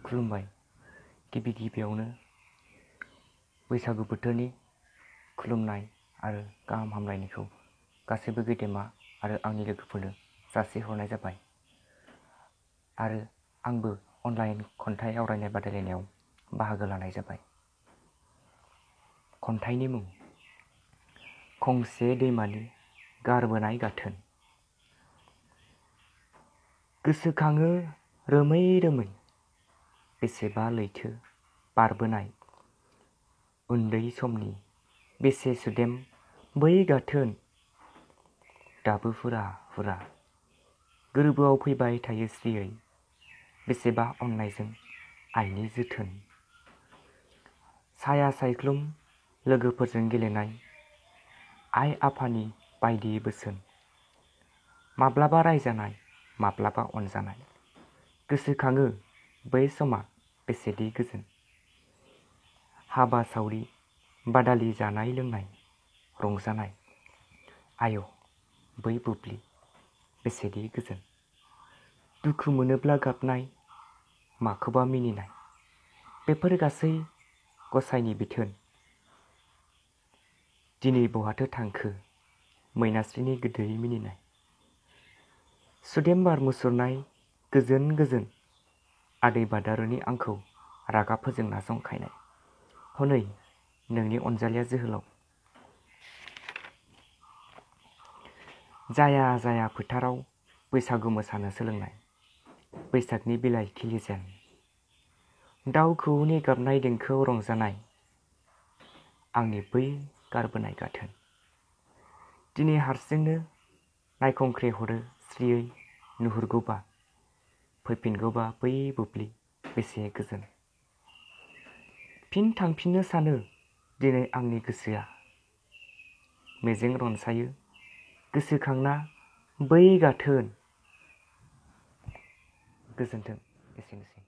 खुलुमबाय। गिबि गिबियावनो बैसागु बोथोरनि खुलुमनाय आरो गाहाम हामलायनायखौ गासैबो गेदेमा आरो आंनि लोगोफोरनो जासिहरनाय जाबाय। आरो आंबो अनलाइन खन्थाइ आवरायनाय बादायलायनायाव बाहागो लानाय जाबाय। खन्थाइनि मुं: खंसे दैमानि गारबोनाय गाथोन। गोसोखाङो रोमै रोमै बेसेबा लैथो बारबोनाय उन्दै समनि बेसे सुदेम बै गाथोन। दाबो हुरा हुरा गोरबोआव फैबाय थायो स्रियै बेसेबा अननायजों आइनि जोथोन। साया सायख्लुम लोगोफोरजों गेलेनाय आइ आफानि बायदि बोसोन। माब्लाबा रायजानाय माब्लाबा अनजानाय गोसोखाङो बै समा बेसेदि गोजोन। हाबा सावरि बादालि जानाय लोंनाय रंजानाय आय' बै बुब्लि बेसेदि गोजोन। दुखु मोनोब्ला गाबनाय माखौबा मिनिनाय बेफोर गासै गसाइनि बिथोन। दिनै बहाथो थांखो मैनास्रिनि गोदै मिनिनाय। सुदेम बार मुसुरनाय गोजोन गोजोन आदै बादारुनि आंखौ रागा फोजोंना जंखायनाय। हनै नोंनि अनजालिया जोहोलाव। जाया जाया फोथाराव बैसागु मोसानो सोलोंनाय बैसागनि बिलाइ खिलिजेन। दाउ खौवौनि गाबनाय देंखोआव रंजानाय आंनि बै गारबोनाय गाथोन। दिनै हारसिंनो नायखंख्रे हरो स्रियै नुहुरगौबा फैफिनगौबा बै बुब्लि बेसे गोजोन। फिन थांफिननो सानो दिनै आंनि गोसोआ मेजें रनसायो गोसोखांना बै गाथोन। गोजोन्थों। एसेनोसै।